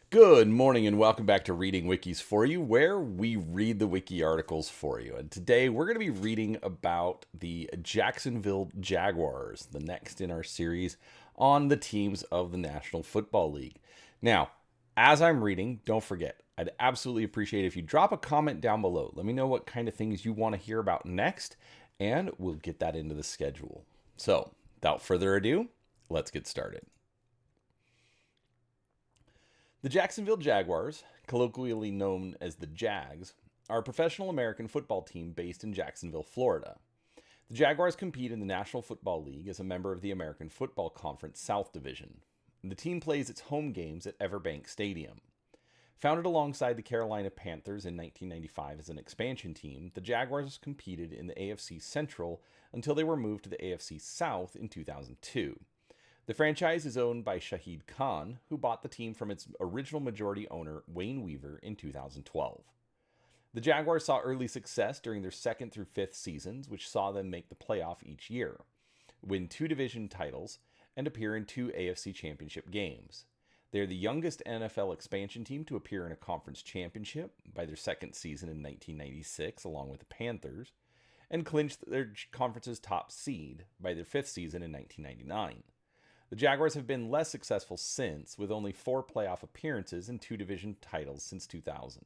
Good morning and welcome back to Reading Wikis for You, where we read the wiki articles for you. And today we're going to be reading about the Jacksonville Jaguars, the next in our series on the teams of the National Football League. Now, as I'm reading, don't forget, I'd absolutely appreciate if you drop a comment down below. Let me know what kind of things you want to hear about next, and we'll get that into the schedule. So, without further ado, let's get started. The Jacksonville Jaguars, colloquially known as the Jags, are a professional American football team based in Jacksonville, Florida. The Jaguars compete in the National Football League as a member of the American Football Conference South Division. The team plays its home games at Everbank Stadium. Founded alongside the Carolina Panthers in 1995 as an expansion team, the Jaguars competed in the AFC Central until they were moved to the AFC South in 2002. The franchise is owned by Shahid Khan, who bought the team from its original majority owner, Wayne Weaver, in 2012. The Jaguars saw early success during their second through fifth seasons, which saw them make the playoff each year, win 2 division titles, and appear in 2 AFC championship games. They are the youngest NFL expansion team to appear in a conference championship by their second season in 1996, along with the Panthers, and clinched their conference's top seed by their fifth season in 1999. The Jaguars have been less successful since, with only 4 playoff appearances and 2 division titles since 2000.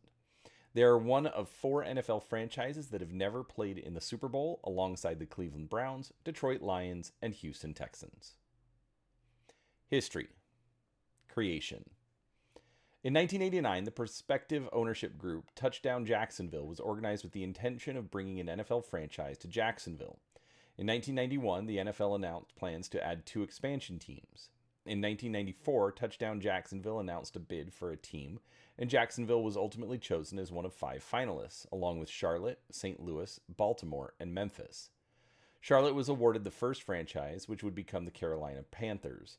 They are one of 4 NFL franchises that have never played in the Super Bowl, alongside the Cleveland Browns, Detroit Lions, and Houston Texans. History. Creation. In 1989, the prospective ownership group Touchdown Jacksonville was organized with the intention of bringing an NFL franchise to Jacksonville. In 1991, the NFL announced plans to add 2 expansion teams. In 1994, Touchdown Jacksonville announced a bid for a team, and Jacksonville was ultimately chosen as one of 5 finalists, along with Charlotte, St. Louis, Baltimore, and Memphis. Charlotte was awarded the first franchise, which would become the Carolina Panthers,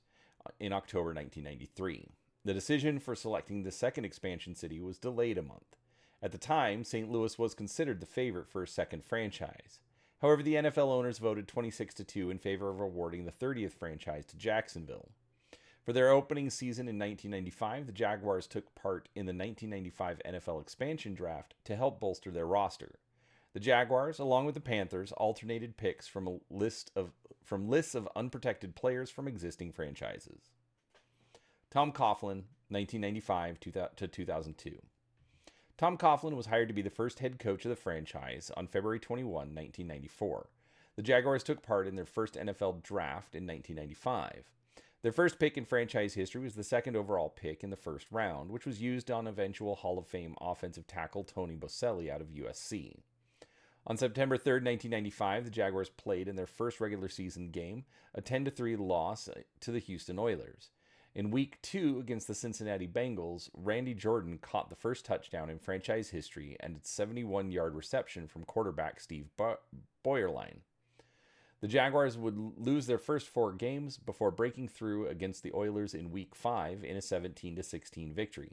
in October 1993. The decision for selecting the second expansion city was delayed a month. At the time, St. Louis was considered the favorite for a second franchise. However, the NFL owners voted 26-2 in favor of awarding the 30th franchise to Jacksonville. For their opening season in 1995, the Jaguars took part in the 1995 NFL expansion draft to help bolster their roster. The Jaguars, along with the Panthers, alternated picks from lists of unprotected players from existing franchises. Tom Coughlin, 1995 to 2002. Tom Coughlin was hired to be the first head coach of the franchise on February 21, 1994. The Jaguars took part in their first NFL draft in 1995. Their first pick in franchise history was the second overall pick in the first round, which was used on eventual Hall of Fame offensive tackle Tony Boselli out of USC. On September 3, 1995, the Jaguars played in their first regular season game, a 10-3 loss to the Houston Oilers. In Week 2 against the Cincinnati Bengals, Randy Jordan caught the first touchdown in franchise history and its 71-yard reception from quarterback Steve Boyerline. The Jaguars would lose their first 4 games before breaking through against the Oilers in Week 5 in a 17-16 victory.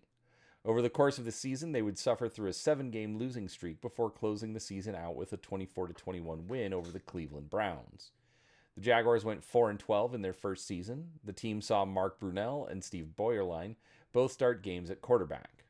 Over the course of the season, they would suffer through a 7-game losing streak before closing the season out with a 24-21 win over the Cleveland Browns. The Jaguars went 4-12 in their first season. The team saw Mark Brunell and Steve Boyerline both start games at quarterback.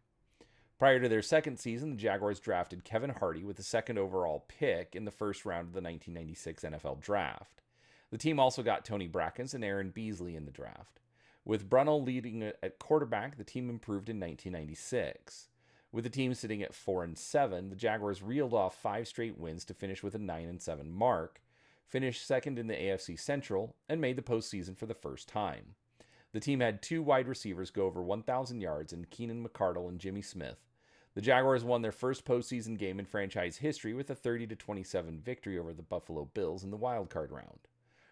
Prior to their second season, the Jaguars drafted Kevin Hardy with the second overall pick in the first round of the 1996 NFL Draft. The team also got Tony Brackens and Aaron Beasley in the draft. With Brunell leading at quarterback, the team improved in 1996. With the team sitting at 4-7, the Jaguars reeled off 5 straight wins to finish with a 9-7 mark, finished second in the AFC Central, and made the postseason for the first time. The team had 2 wide receivers go over 1,000 yards in Keenan McCardle and Jimmy Smith. The Jaguars won their first postseason game in franchise history with a 30-27 victory over the Buffalo Bills in the wildcard round.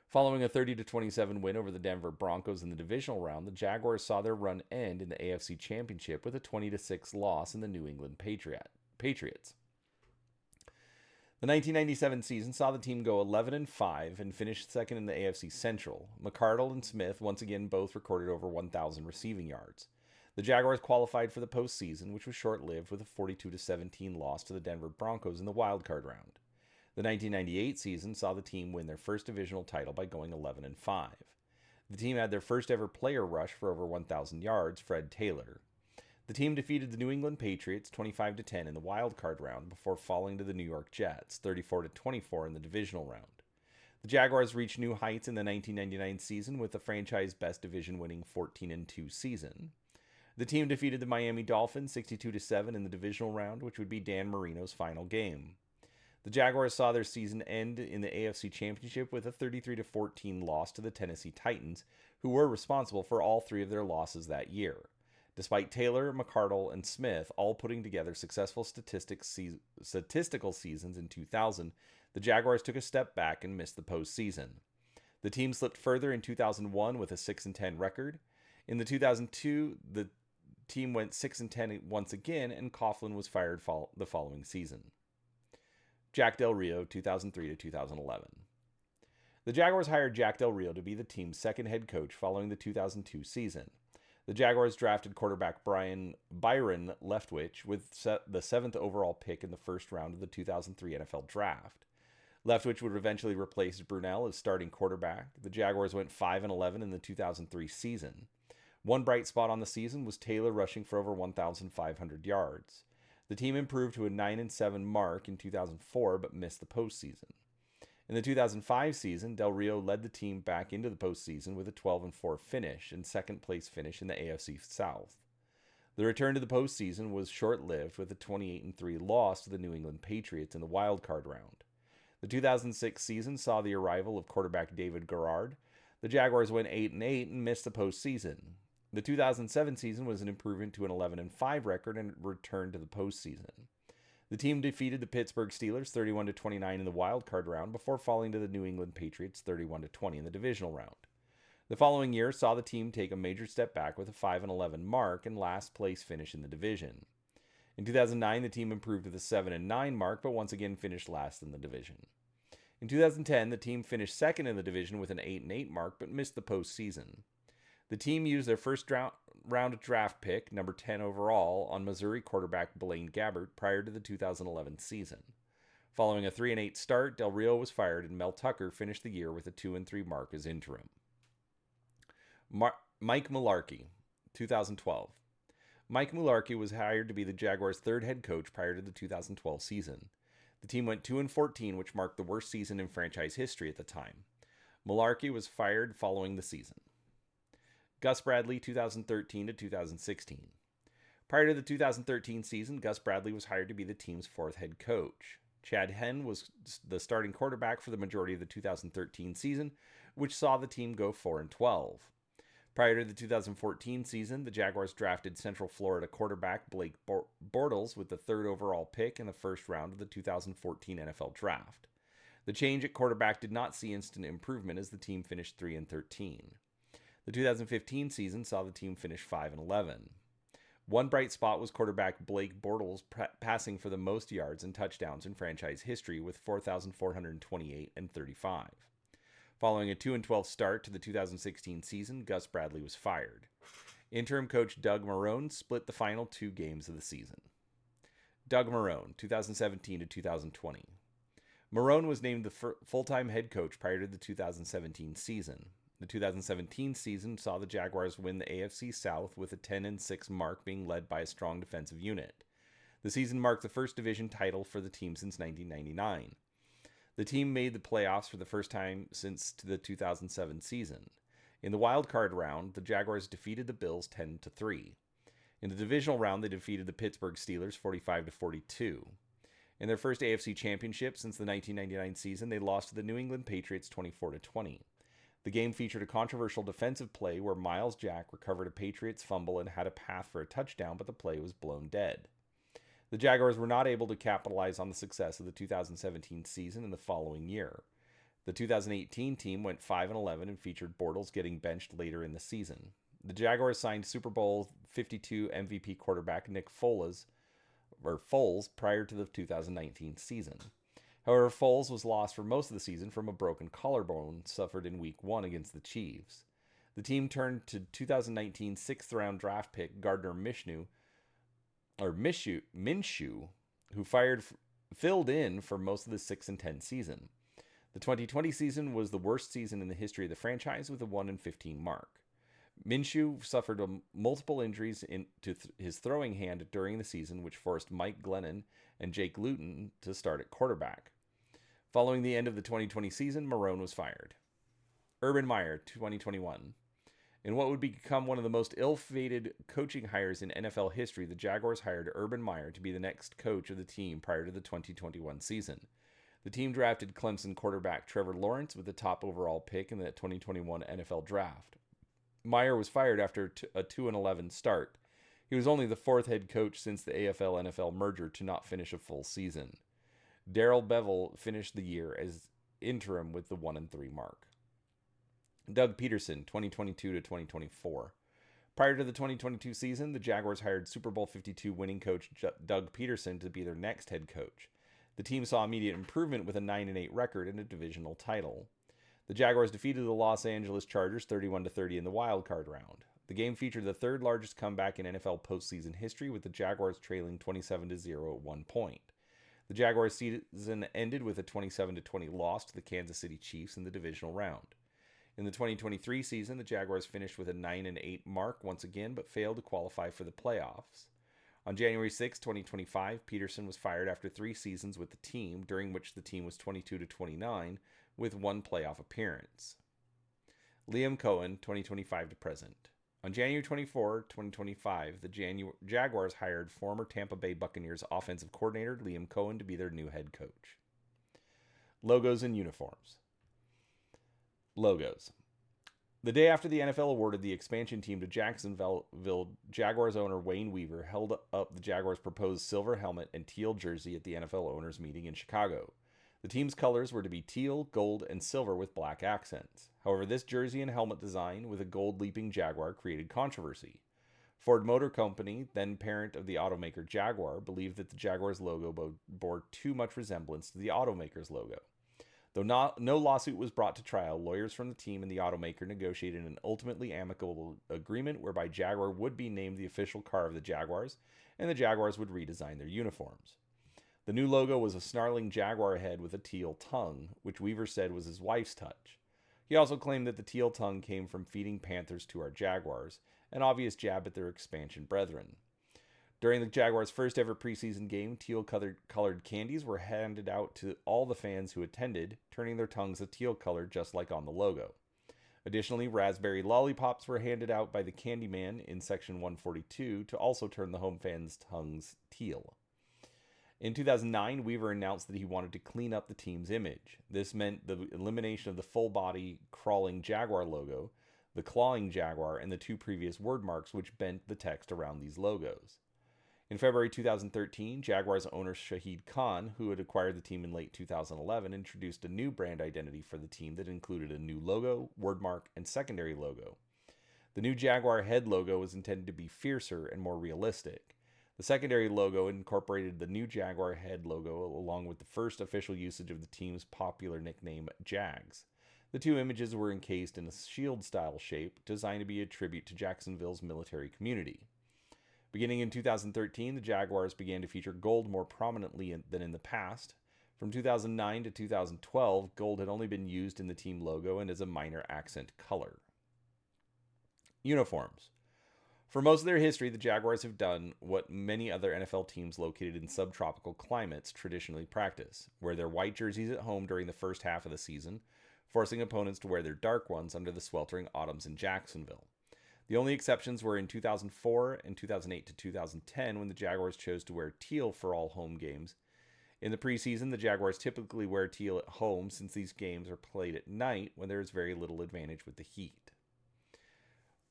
Following a 30-27 win over the Denver Broncos in the divisional round, the Jaguars saw their run end in the AFC Championship with a 20-6 loss in the New England Patriots. The 1997 season saw the team go 11-5 and finish second in the AFC Central. McCardle and Smith once again both recorded over 1,000 receiving yards. The Jaguars qualified for the postseason, which was short-lived with a 42-17 loss to the Denver Broncos in the wildcard round. The 1998 season saw the team win their first divisional title by going 11-5. The team had their first ever player rush for over 1,000 yards, Fred Taylor. The team defeated the New England Patriots 25-10 in the wild card round before falling to the New York Jets 34-24 in the divisional round. The Jaguars reached new heights in the 1999 season with the franchise best division-winning 14-2 season. The team defeated the Miami Dolphins 62-7 in the divisional round, which would be Dan Marino's final game. The Jaguars saw their season end in the AFC Championship with a 33-14 loss to the Tennessee Titans, who were responsible for all three of their losses that year. Despite Taylor, McCardle, and Smith all putting together successful statistical seasons in 2000, the Jaguars took a step back and missed the postseason. The team slipped further in 2001 with a 6-10 record. In the 2002, the team went 6-10 once again, and Coughlin was fired the following season. Jack Del Rio, 2003 to 2011. The Jaguars hired Jack Del Rio to be the team's second head coach following the 2002 season. The Jaguars drafted quarterback Byron Leftwich with the 7th overall pick in the first round of the 2003 NFL Draft. Leftwich would eventually replace Brunell as starting quarterback. The Jaguars went 5-11 in the 2003 season. One bright spot on the season was Taylor rushing for over 1,500 yards. The team improved to a 9-7 mark in 2004 but missed the postseason. In the 2005 season, Del Rio led the team back into the postseason with a 12-4 finish and second-place finish in the AFC South. The return to the postseason was short-lived with a 28-3 loss to the New England Patriots in the wild card round. The 2006 season saw the arrival of quarterback David Garrard. The Jaguars went 8-8 and missed the postseason. The 2007 season was an improvement to an 11-5 record and returned to the postseason. The team defeated the Pittsburgh Steelers 31-29 in the wild card round before falling to the New England Patriots 31-20 in the divisional round. The following year saw the team take a major step back with a 5-11 mark and last place finish in the division. In 2009, the team improved to the 7-9 mark, but once again finished last in the division. In 2010, the team finished second in the division with an 8-8 mark, but missed the postseason. The team used their first round draft pick, number 10 overall, on Missouri quarterback Blaine Gabbert prior to the 2011 season. Following a 3-8 start, Del Rio was fired and Mel Tucker finished the year with a 2-3 mark as interim. Mike Mularkey, 2012. Mike Mularkey was hired to be the Jaguars' third head coach prior to the 2012 season. The team went 2-14, which marked the worst season in franchise history at the time. Mularkey was fired following the season. Gus Bradley, 2013 to 2016. Prior to the 2013 season, Gus Bradley was hired to be the team's fourth head coach. Chad Henne was the starting quarterback for the majority of the 2013 season, which saw the team go 4-12. Prior to the 2014 season, the Jaguars drafted Central Florida quarterback Blake Bortles with the third overall pick in the first round of the 2014 NFL Draft. The change at quarterback did not see instant improvement as the team finished 3-13. The 2015 season saw the team finish 5-11. One bright spot was quarterback Blake Bortles passing for the most yards and touchdowns in franchise history with 4,428 and 35. Following a 2-12 start to the 2016 season, Gus Bradley was fired. Interim coach Doug Marrone split the final 2 games of the season. Doug Marrone, 2017 to 2020. Marrone was named the full-time head coach prior to the 2017 season. The 2017 season saw the Jaguars win the AFC South with a 10-6 mark being led by a strong defensive unit. The season marked the first division title for the team since 1999. The team made the playoffs for the first time since the 2007 season. In the wild card round, the Jaguars defeated the Bills 10-3. In the divisional round, they defeated the Pittsburgh Steelers 45-42. In their first AFC championship since the 1999 season, they lost to the New England Patriots 24-20. The game featured a controversial defensive play where Miles Jack recovered a Patriots fumble and had a path for a touchdown, but the play was blown dead. The Jaguars were not able to capitalize on the success of the 2017 season in the following year. The 2018 team went 5-11 and featured Bortles getting benched later in the season. The Jaguars signed Super Bowl 52 MVP quarterback Nick Foles prior to the 2019 season. However, Foles was lost for most of the season from a broken collarbone suffered in Week 1 against the Chiefs. The team turned to 2019 6th-round draft pick Gardner Minshew, who filled in for most of the 6-10 season. The 2020 season was the worst season in the history of the franchise with a 1-15 mark. Minshew suffered multiple injuries to his throwing hand during the season, which forced Mike Glennon and Jake Luton to start at quarterback. Following the end of the 2020 season, Marrone was fired. Urban Meyer, 2021. In what would become one of the most ill-fated coaching hires in NFL history, the Jaguars hired Urban Meyer to be the next coach of the team prior to the 2021 season. The team drafted Clemson quarterback Trevor Lawrence with the top overall pick in the 2021 NFL Draft. Meyer was fired after a 2-11 start. He was only the fourth head coach since the AFL-NFL merger to not finish a full season. Darrell Bevell finished the year as interim with the 1-3 mark. Doug Peterson, 2022 to 2024. Prior to the 2022 season, the Jaguars hired Super Bowl 52 winning coach Doug Peterson to be their next head coach. The team saw immediate improvement with a 9-8 record and a divisional title. The Jaguars defeated the Los Angeles Chargers 31-30 in the wild card round. The game featured the third largest comeback in NFL postseason history, with the Jaguars trailing 27-0 at one point. The Jaguars season ended with a 27-20 loss to the Kansas City Chiefs in the divisional round. In the 2023 season, the Jaguars finished with a 9-8 mark once again, but failed to qualify for the playoffs. On January 6, 2025, Peterson was fired after 3 seasons with the team, during which the team was 22-29, with 1 playoff appearance. Liam Cohen, 2025 to present. On January 24, 2025, the Jaguars hired former Tampa Bay Buccaneers offensive coordinator Liam Cohen to be their new head coach. Logos and uniforms. Logos. The day after the NFL awarded the expansion team to Jacksonville, Jaguars owner Wayne Weaver held up the Jaguars' proposed silver helmet and teal jersey at the NFL owners' meeting in Chicago. The team's colors were to be teal, gold, and silver with black accents. However, this jersey and helmet design with a gold leaping Jaguar created controversy. Ford Motor Company, then parent of the automaker Jaguar, believed that the Jaguars' logo bore too much resemblance to the automaker's logo. Though no lawsuit was brought to trial, lawyers from the team and the automaker negotiated an ultimately amicable agreement whereby Jaguar would be named the official car of the Jaguars, and the Jaguars would redesign their uniforms. The new logo was a snarling jaguar head with a teal tongue, which Weaver said was his wife's touch. He also claimed that the teal tongue came from feeding panthers to our Jaguars, an obvious jab at their expansion brethren. During the Jaguars' first ever preseason game, teal-colored candies were handed out to all the fans who attended, turning their tongues a teal color just like on the logo. Additionally, raspberry lollipops were handed out by the Candyman in section 142 to also turn the home fans' tongues teal. In 2009, Weaver announced that he wanted to clean up the team's image. This meant the elimination of the full-body crawling Jaguar logo, the clawing Jaguar, and the 2 previous word marks which bent the text around these logos. In February 2013, Jaguars owner Shahid Khan, who had acquired the team in late 2011, introduced a new brand identity for the team that included a new logo, wordmark, and secondary logo. The new Jaguar head logo was intended to be fiercer and more realistic. The secondary logo incorporated the new Jaguar head logo along with the first official usage of the team's popular nickname, Jags. The 2 images were encased in a shield-style shape designed to be a tribute to Jacksonville's military community. Beginning in 2013, the Jaguars began to feature gold more prominently than in the past. From 2009 to 2012, gold had only been used in the team logo and as a minor accent color. Uniforms. For most of their history, the Jaguars have done what many other NFL teams located in subtropical climates traditionally practice: wear their white jerseys at home during the first half of the season, forcing opponents to wear their dark ones under the sweltering autumns in Jacksonville. The only exceptions were in 2004 and 2008 to 2010, when the Jaguars chose to wear teal for all home games. In the preseason, the Jaguars typically wear teal at home since these games are played at night when there is very little advantage with the heat.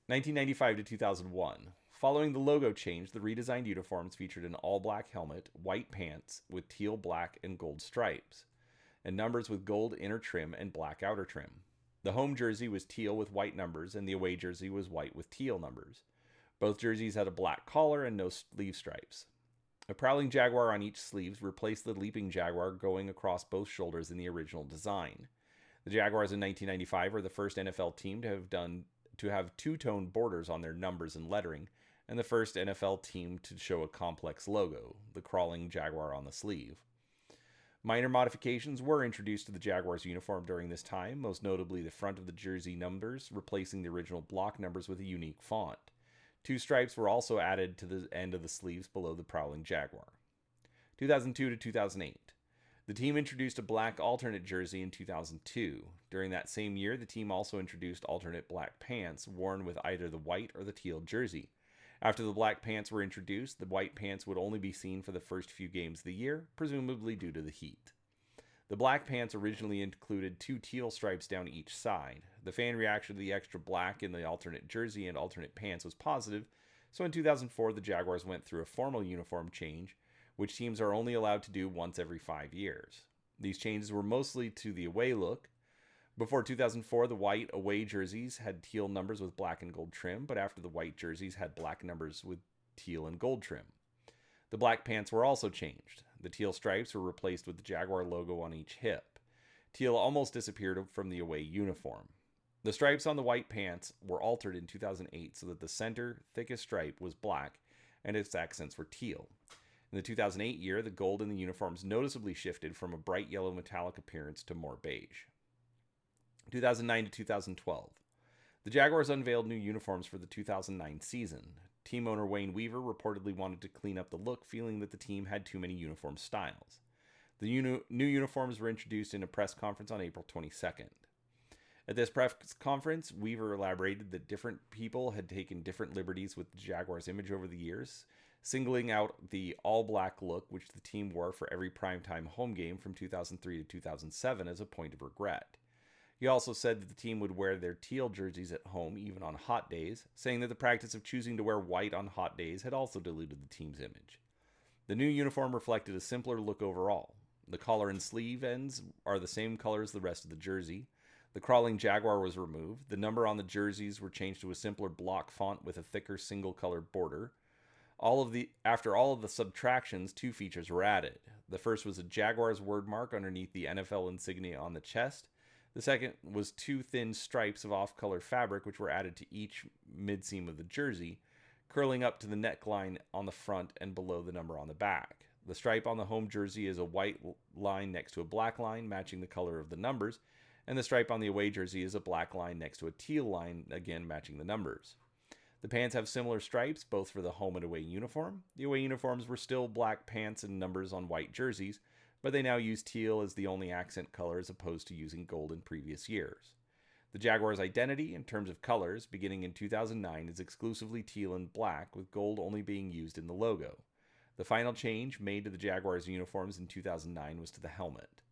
1995 to 2001. Following the logo change, the redesigned uniforms featured an all-black helmet, white pants with teal, black, and gold stripes, and numbers with gold inner trim and black outer trim. The home jersey was teal with white numbers, and the away jersey was white with teal numbers. Both jerseys had a black collar and no sleeve stripes. A prowling Jaguar on each sleeve replaced the leaping Jaguar going across both shoulders in the original design. The Jaguars in 1995 were the first NFL team to have two-tone borders on their numbers and lettering, and the first NFL team to show a complex logo, the crawling Jaguar on the sleeve. Minor modifications were introduced to the Jaguars uniform during this time, most notably the front of the jersey numbers, replacing the original block numbers with a unique font. 2 stripes were also added to the end of the sleeves below the prowling Jaguar. 2002 to 2008. The team introduced a black alternate jersey in 2002. During that same year, the team also introduced alternate black pants worn with either the white or the teal jersey. After the black pants were introduced, the white pants would only be seen for the first few games of the year, presumably due to the heat. The black pants originally included 2 teal stripes down each side. The fan reaction to the extra black in the alternate jersey and alternate pants was positive, so in 2004 the Jaguars went through a formal uniform change, which teams are only allowed to do once every 5 years. These changes were mostly to the away look. Before 2004, the white away jerseys had teal numbers with black and gold trim, but after the white jerseys had black numbers with teal and gold trim. The black pants were also changed. The teal stripes were replaced with the Jaguar logo on each hip. Teal almost disappeared from the away uniform. The stripes on the white pants were altered in 2008 so that the center, thickest stripe was black and its accents were teal. In the 2008 year, the gold in the uniforms noticeably shifted from a bright yellow metallic appearance to more beige. 2009 to 2012. The Jaguars unveiled new uniforms for the 2009 season. Team owner Wayne Weaver reportedly wanted to clean up the look, feeling that the team had too many uniform styles. The new uniforms were introduced in a press conference on April 22nd. At this press conference, Weaver elaborated that different people had taken different liberties with the Jaguars' image over the years, singling out the all-black look which the team wore for every primetime home game from 2003 to 2007 as a point of regret. He also said that the team would wear their teal jerseys at home even on hot days, saying that the practice of choosing to wear white on hot days had also diluted the team's image. The new uniform reflected a simpler look overall. The collar and sleeve ends are the same color as the rest of the jersey. The crawling Jaguar was removed. The number on the jerseys were changed to a simpler block font with a thicker single-color border. After all of the subtractions, 2 features were added. The first was a Jaguars word mark underneath the NFL insignia on the chest. The second was 2 thin stripes of off-color fabric which were added to each midseam of the jersey, curling up to the neckline on the front and below the number on the back. The stripe on the home jersey is a white line next to a black line, matching the color of the numbers, and the stripe on the away jersey is a black line next to a teal line, again matching the numbers. The pants have similar stripes, both for the home and away uniform. The away uniforms were still black pants and numbers on white jerseys, but they now use teal as the only accent color as opposed to using gold in previous years. The Jaguars' identity, in terms of colors, beginning in 2009, is exclusively teal and black, with gold only being used in the logo. The final change made to the Jaguars' uniforms in 2009 was to the helmet.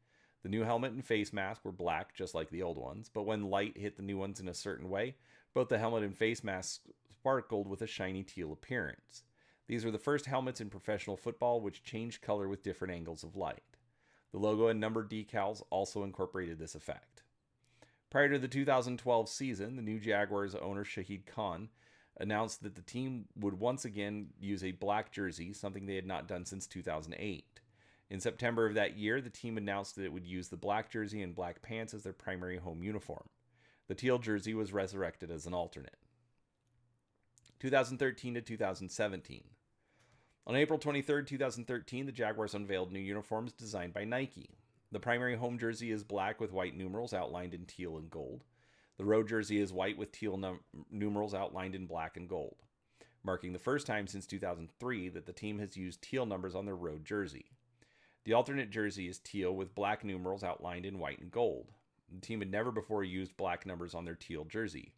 The new helmet and face mask were black, just like the old ones, but when light hit the new ones in a certain way, both the helmet and face mask sparkled with a shiny teal appearance. These were the first helmets in professional football which changed color with different angles of light. The logo and number decals also incorporated this effect. Prior to the 2012 season, the new Jaguars owner Shahid Khan announced that the team would once again use a black jersey, something they had not done since 2008. In September of that year, the team announced that it would use the black jersey and black pants as their primary home uniform. The teal jersey was resurrected as an alternate. 2013 to 2017. On April 23, 2013, the Jaguars unveiled new uniforms designed by Nike. The primary home jersey is black with white numerals outlined in teal and gold. The road jersey is white with teal numerals outlined in black and gold, marking the first time since 2003 that the team has used teal numbers on their road jersey. The alternate jersey is teal with black numerals outlined in white and gold. The team had never before used black numbers on their teal jersey.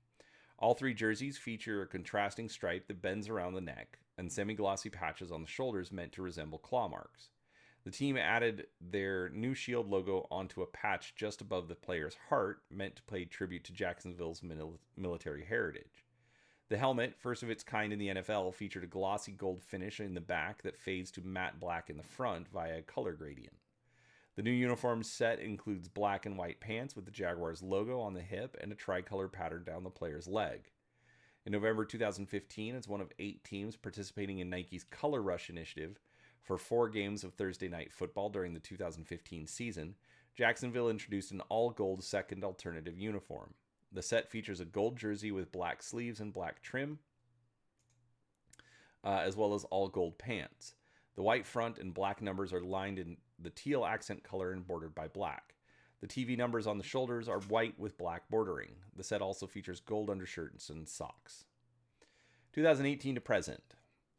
All 3 jerseys feature a contrasting stripe that bends around the neck and semi-glossy patches on the shoulders meant to resemble claw marks. The team added their new shield logo onto a patch just above the player's heart, meant to pay tribute to Jacksonville's military heritage. The helmet, first of its kind in the NFL, featured a glossy gold finish in the back that fades to matte black in the front via a color gradient. The new uniform set includes black and white pants with the Jaguars logo on the hip and a tricolor pattern down the player's leg. In November 2015, as one of 8 teams participating in Nike's Color Rush initiative for 4 games of Thursday Night Football during the 2015 season, Jacksonville introduced an all-gold second alternative uniform. The set features a gold jersey with black sleeves and black trim, as well as all-gold pants. The white front and black numbers are lined in the teal accent color and bordered by black. The TV numbers on the shoulders are white with black bordering. The set also features gold undershirts and socks. 2018 to present.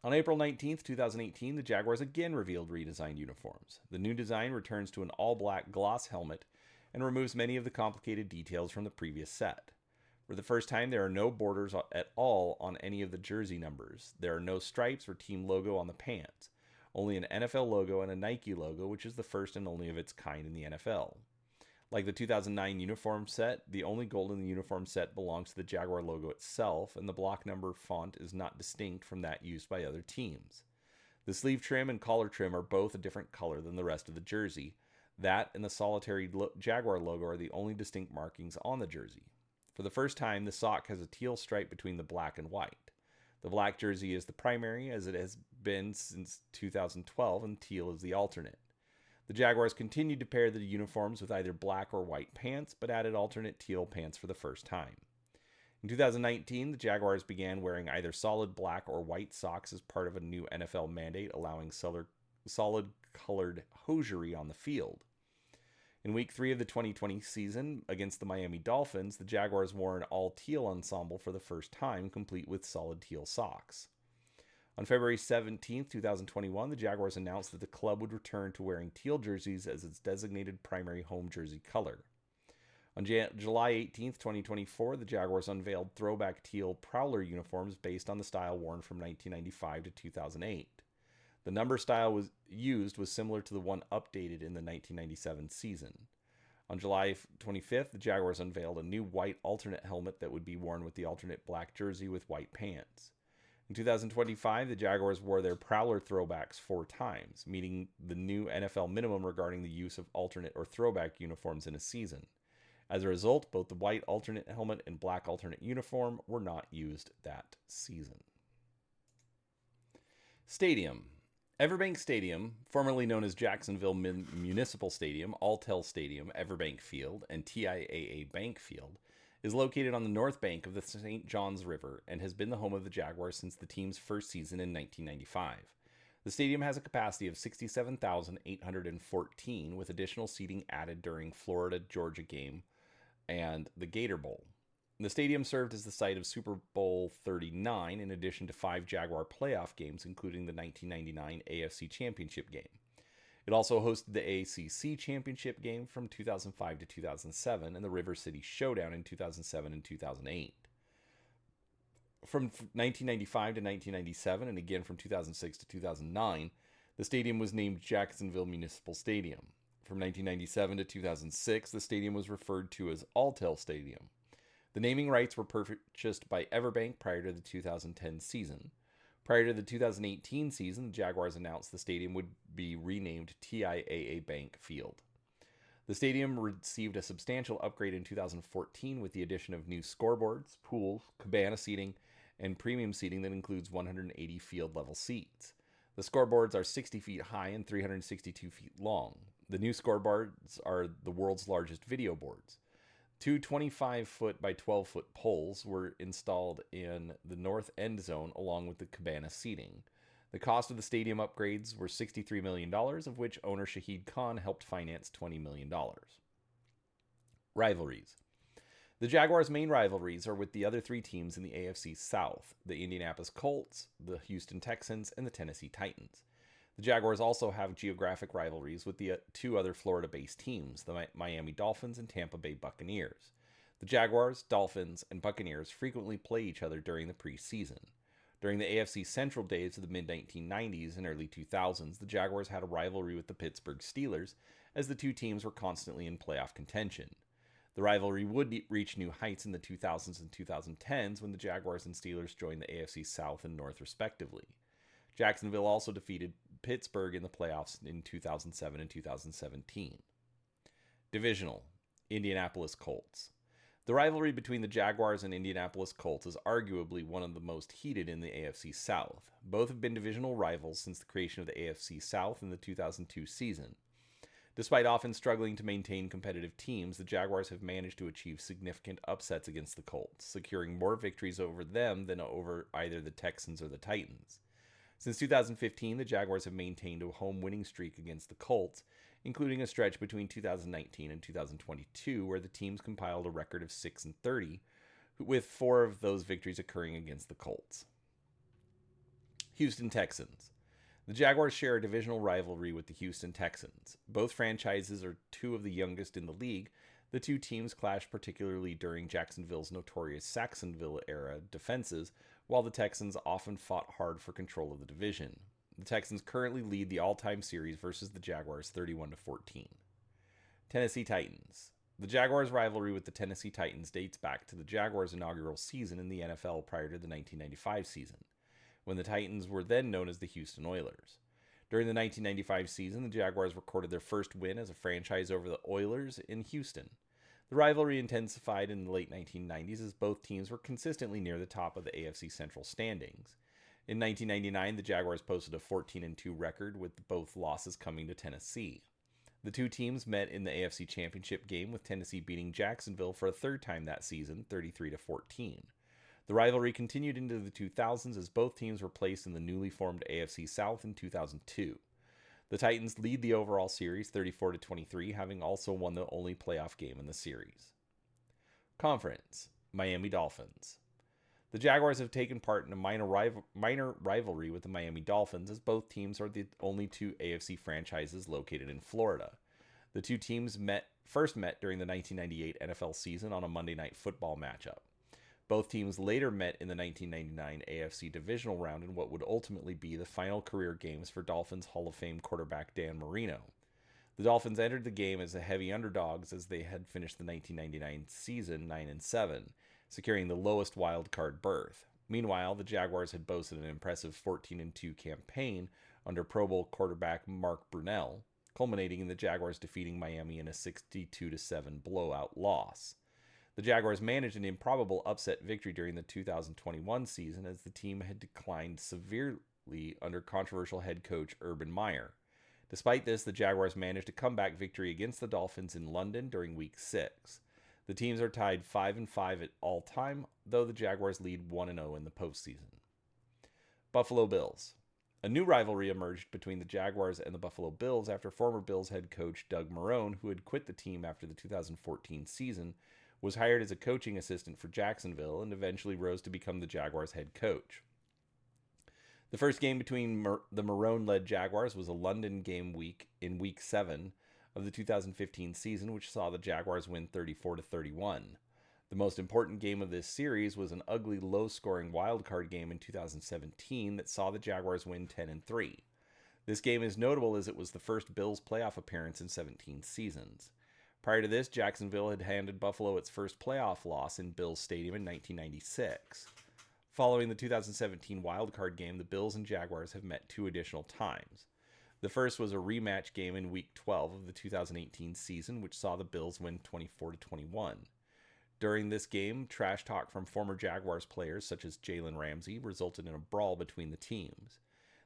On April 19th, 2018, the Jaguars again revealed redesigned uniforms. The new design returns to an all-black gloss helmet and removes many of the complicated details from the previous set. For the first time, there are no borders at all on any of the jersey numbers. There are no stripes or team logo on the pants. Only an NFL logo and a Nike logo, which is the first and only of its kind in the NFL. Like the 2009 uniform set, the only gold in the uniform set belongs to the Jaguar logo itself, and the block number font is not distinct from that used by other teams. The sleeve trim and collar trim are both a different color than the rest of the jersey. That and the solitary Jaguar logo are the only distinct markings on the jersey. For the first time, the sock has a teal stripe between the black and white. The black jersey is the primary, as it has been since 2012, and teal is the alternate. The Jaguars continued to pair the uniforms with either black or white pants, but added alternate teal pants for the first time. In 2019, the Jaguars began wearing either solid black or white socks as part of a new NFL mandate allowing solid colored hosiery on the field. In Week 3 of the 2020 season against the Miami Dolphins, the Jaguars wore an all-teal ensemble for the first time, complete with solid teal socks. On February 17, 2021, the Jaguars announced that the club would return to wearing teal jerseys as its designated primary home jersey color. On July 18, 2024, the Jaguars unveiled throwback teal Prowler uniforms based on the style worn from 1995 to 2008. The number style used was similar to the one updated in the 1997 season. On July 25th, the Jaguars unveiled a new white alternate helmet that would be worn with the alternate black jersey with white pants. In 2025, the Jaguars wore their Prowler throwbacks 4 times, meeting the new NFL minimum regarding the use of alternate or throwback uniforms in a season. As a result, both the white alternate helmet and black alternate uniform were not used that season. Stadium. Everbank Stadium, formerly known as Jacksonville Municipal Stadium, Alltel Stadium, Everbank Field, and TIAA Bank Field, is located on the north bank of the St. Johns River and has been the home of the Jaguars since the team's first season in 1995. The stadium has a capacity of 67,814, with additional seating added during Florida-Georgia game and the Gator Bowl. The stadium served as the site of Super Bowl 39 in addition to 5 Jaguar playoff games, including the 1999 AFC Championship game. It also hosted the ACC Championship game from 2005 to 2007 and the River City Showdown in 2007 and 2008. From 1995 to 1997 and again from 2006 to 2009, the stadium was named Jacksonville Municipal Stadium. From 1997 to 2006, the stadium was referred to as Alltel Stadium. The naming rights were purchased by Everbank prior to the 2010 season. Prior to the 2018 season, the Jaguars announced the stadium would be renamed TIAA Bank Field. The stadium received a substantial upgrade in 2014 with the addition of new scoreboards, pools, cabana seating, and premium seating that includes 180 field-level seats. The scoreboards are 60 feet high and 362 feet long. The new scoreboards are the world's largest video boards. 2 25-foot by 12-foot poles were installed in the north end zone along with the cabana seating. The cost of the stadium upgrades were $63 million, of which owner Shahid Khan helped finance $20 million. Rivalries. The Jaguars' main rivalries are with the other 3 teams in the AFC South, the Indianapolis Colts, the Houston Texans, and the Tennessee Titans. The Jaguars also have geographic rivalries with the 2 other Florida-based teams, the Miami Dolphins and Tampa Bay Buccaneers. The Jaguars, Dolphins, and Buccaneers frequently play each other during the preseason. During the AFC Central days of the mid-1990s and early 2000s, the Jaguars had a rivalry with the Pittsburgh Steelers, as the 2 teams were constantly in playoff contention. The rivalry would reach new heights in the 2000s and 2010s when the Jaguars and Steelers joined the AFC South and North respectively. Jacksonville also defeated Pittsburgh in the playoffs in 2007 and 2017. Divisional. Indianapolis Colts. The rivalry between the Jaguars and Indianapolis Colts is arguably one of the most heated in the AFC South. Both have been divisional rivals since the creation of the AFC South in the 2002 season. Despite often struggling to maintain competitive teams, the Jaguars have managed to achieve significant upsets against the Colts, securing more victories over them than over either the Texans or the Titans. Since 2015, the Jaguars have maintained a home winning streak against the Colts, including a stretch between 2019 and 2022 where the teams compiled a record of 6-30, with 4 of those victories occurring against the Colts. Houston Texans. The Jaguars share a divisional rivalry with the Houston Texans. Both franchises are 2 of the youngest in the league. The 2 teams clashed particularly during Jacksonville's notorious Saxonville-era defenses, while the Texans often fought hard for control of the division. The Texans currently lead the all-time series versus the Jaguars 31-14. Tennessee Titans. The Jaguars' rivalry with the Tennessee Titans dates back to the Jaguars' inaugural season in the NFL prior to the 1995 season, when the Titans were then known as the Houston Oilers. During the 1995 season, the Jaguars recorded their first win as a franchise over the Oilers in Houston. The rivalry intensified in the late 1990s as both teams were consistently near the top of the AFC Central standings. In 1999, the Jaguars posted a 14-2 record, with both losses coming to Tennessee. The 2 teams met in the AFC Championship game, with Tennessee beating Jacksonville for a third time that season, 33-14. The rivalry continued into the 2000s as both teams were placed in the newly formed AFC South in 2002. The Titans lead the overall series 34-23, having also won the only playoff game in the series. Conference. Miami Dolphins. The Jaguars have taken part in a minor rivalry with the Miami Dolphins, as both teams are the only 2 AFC franchises located in Florida. The 2 teams first met during the 1998 NFL season on a Monday Night Football matchup. Both teams later met in the 1999 AFC divisional round in what would ultimately be the final career games for Dolphins Hall of Fame quarterback Dan Marino. The Dolphins entered the game as the heavy underdogs, as they had finished the 1999 season 9-7, securing the lowest wild card berth. Meanwhile, the Jaguars had boasted an impressive 14-2 campaign under Pro Bowl quarterback Mark Brunell, culminating in the Jaguars defeating Miami in a 62-7 blowout loss. The Jaguars managed an improbable upset victory during the 2021 season, as the team had declined severely under controversial head coach Urban Meyer. Despite this, the Jaguars managed a comeback victory against the Dolphins in London during Week 6. The teams are tied 5-5 at all time, though the Jaguars lead 1-0 in the postseason. Buffalo Bills. A new rivalry emerged between the Jaguars and the Buffalo Bills after former Bills head coach Doug Marrone, who had quit the team after the 2014 season, was hired as a coaching assistant for Jacksonville and eventually rose to become the Jaguars' head coach. The first game between the Marrone-led Jaguars was a London game week in Week 7 of the 2015 season, which saw the Jaguars win 34-31. The most important game of this series was an ugly, low-scoring wildcard game in 2017 that saw the Jaguars win 10-3. This game is notable as it was the first Bills playoff appearance in 17 seasons. Prior to this, Jacksonville had handed Buffalo its first playoff loss in Bills Stadium in 1996. Following the 2017 wildcard game, the Bills and Jaguars have met 2 additional times. The first was a rematch game in Week 12 of the 2018 season, which saw the Bills win 24-21. During this game, trash talk from former Jaguars players such as Jalen Ramsey resulted in a brawl between the teams.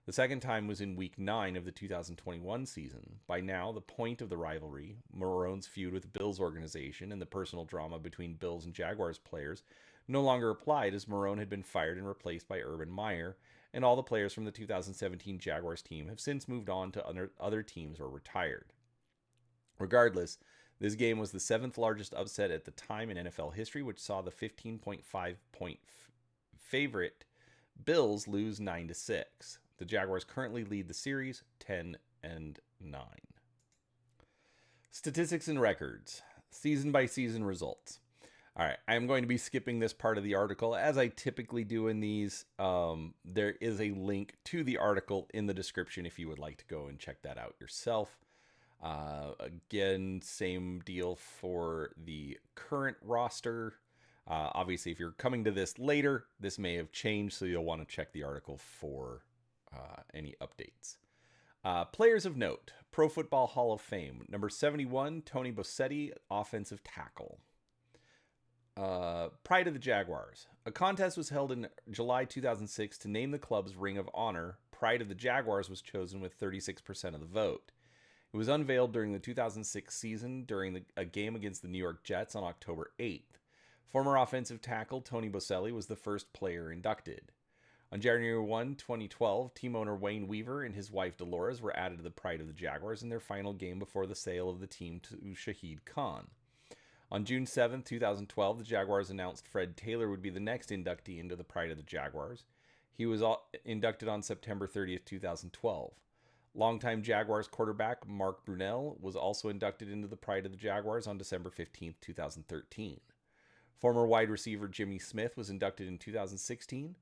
The second time was in Week 9 of the 2021 season. By now, the point of the rivalry, Marrone's feud with the Bills organization, and the personal drama between Bills and Jaguars players no longer applied, as Marrone had been fired and replaced by Urban Meyer, and all the players from the 2017 Jaguars team have since moved on to other teams or retired. Regardless, this game was the 7th largest upset at the time in NFL history, which saw the 15.5-point favorite Bills lose 9-6. The Jaguars currently lead the series 10-9. Statistics and records. Season-by-season results. All right, I'm going to be skipping this part of the article, as I typically do in these. There is a link to the article in the description if you would like to go and check that out yourself. Again, same deal for the current roster. Obviously, if you're coming to this later, this may have changed, so you'll want to check the article for any updates. Players of note. Pro Football Hall of Fame. Number 71, Tony Bosetti, offensive tackle. Pride of the Jaguars. A contest was held in July 2006 to name the club's Ring of Honor. Pride of the Jaguars was chosen with 36% of the vote. It was unveiled during the 2006 season during a game against the New York Jets on October 8th. Former offensive tackle Tony Boselli was the first player inducted. On January 2012, team owner Wayne Weaver and his wife Dolores were added to the pride of the Jaguars in their final game before the sale of the team to Shahid Khan. On June 7, 2012, the Jaguars announced Fred Taylor would be the next inductee into the pride of the Jaguars. He was inducted on September 30th, 2012. Longtime Jaguars quarterback Mark Brunell was also inducted into the pride of the Jaguars on December 15th, 2013. Former wide receiver Jimmy Smith was inducted in 2016.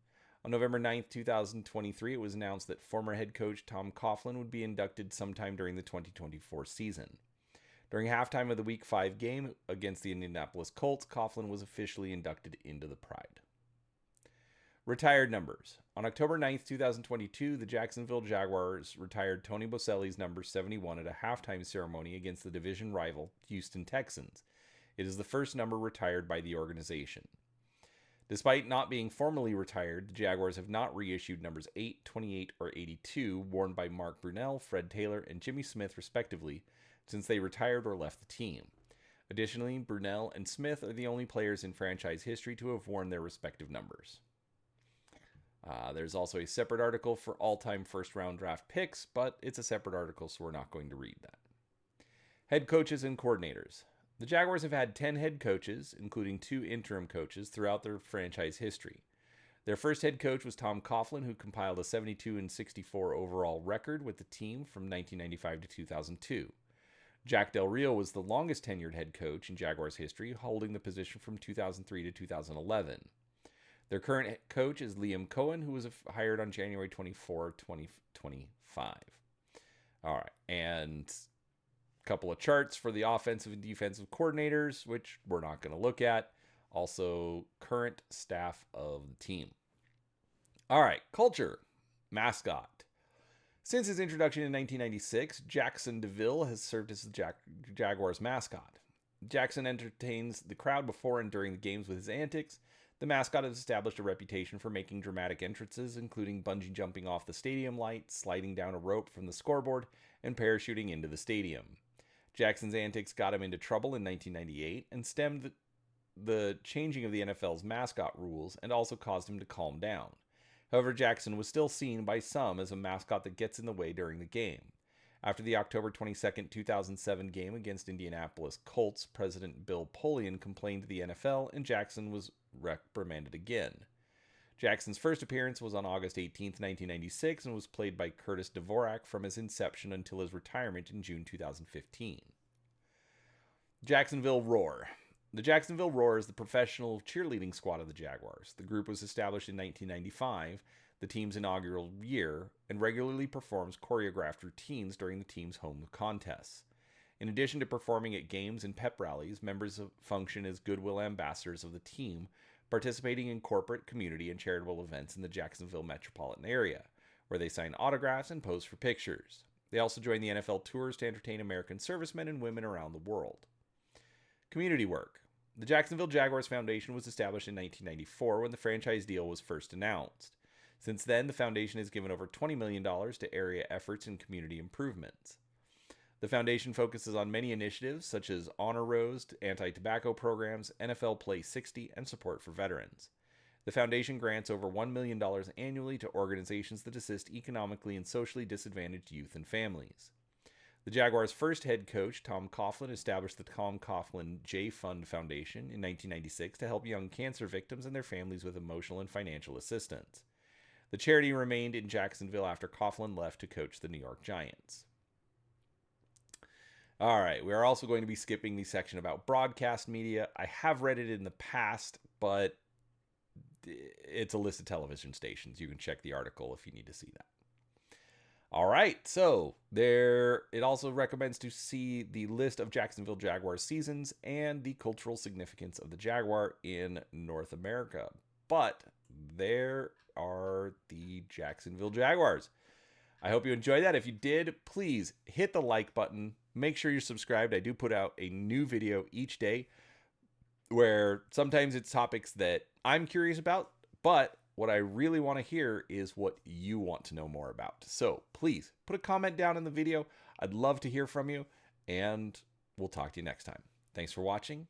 On November 9th, 2023, it was announced that former head coach Tom Coughlin would be inducted sometime during the 2024 season. During halftime of the Week 5 game against the Indianapolis Colts, Coughlin was officially inducted into the pride. Retired numbers. On October 9th, 2022, the Jacksonville Jaguars retired Tony Boselli's number 71 at a halftime ceremony against the division rival Houston Texans. It is the first number retired by the organization. Despite not being formally retired, the Jaguars have not reissued numbers 8, 28, or 82 worn by Mark Brunell, Fred Taylor, and Jimmy Smith respectively since they retired or left the team. Additionally, Brunell and Smith are the only players in franchise history to have worn their respective numbers. There's also a separate article for all-time first-round draft picks, but it's a separate article, so we're not going to read that. Head coaches and coordinators. The Jaguars have had 10 head coaches, including 2 interim coaches, throughout their franchise history. Their first head coach was Tom Coughlin, who compiled a 72-64 overall record with the team from 1995 to 2002. Jack Del Rio was the longest tenured head coach in Jaguars history, holding the position from 2003 to 2011. Their current coach is Liam Cohen, who was hired on January 24, 2025. All right, and couple of charts for the offensive and defensive coordinators, which we're not going to look at. Also, current staff of the team. All right, culture, mascot. Since his introduction in 1996, Jackson DeVille has served as the Jaguars mascot. Jackson entertains the crowd before and during the games with his antics. The mascot has established a reputation for making dramatic entrances, including bungee jumping off the stadium lights, sliding down a rope from the scoreboard, and parachuting into the stadium. Jackson's antics got him into trouble in 1998 and stemmed the changing of the NFL's mascot rules and also caused him to calm down. However, Jackson was still seen by some as a mascot that gets in the way during the game. After the October 22, 2007 game against Indianapolis Colts, President Bill Polian complained to the NFL and Jackson was reprimanded again. Jackson's first appearance was on August 18, 1996, and was played by Curtis Dvorak from his inception until his retirement in June 2015. Jacksonville Roar. The Jacksonville Roar is the professional cheerleading squad of the Jaguars. The group was established in 1995, the team's inaugural year, and regularly performs choreographed routines during the team's home contests. In addition to performing at games and pep rallies, members function as goodwill ambassadors of the team, participating in corporate, community, and charitable events in the Jacksonville metropolitan area, where they sign autographs and pose for pictures. They also join the NFL tours to entertain American servicemen and women around the world. Community work. The Jacksonville Jaguars Foundation was established in 1994 when the franchise deal was first announced. Since then, the foundation has given over $20 million to area efforts and community improvements. The foundation focuses on many initiatives such as honor rows, anti-tobacco programs, NFL Play 60, and support for veterans. The foundation grants over $1 million annually to organizations that assist economically and socially disadvantaged youth and families. The Jaguars' first head coach, Tom Coughlin, established the Tom Coughlin J Fund Foundation in 1996 to help young cancer victims and their families with emotional and financial assistance. The charity remained in Jacksonville after Coughlin left to coach the New York Giants. All right, we are also going to be skipping the section about broadcast media. I have read it in the past, but it's a list of television stations. You can check the article if you need to see that. All right, so it also recommends to see the list of Jacksonville Jaguars seasons and the cultural significance of the Jaguar in North America. But there are the Jacksonville Jaguars. I hope you enjoyed that. If you did, please hit the like button. Make sure you're subscribed. I do put out a new video each day where sometimes it's topics that I'm curious about, but what I really want to hear is what you want to know more about. So please put a comment down in the video. I'd love to hear from you, and we'll talk to you next time. Thanks for watching.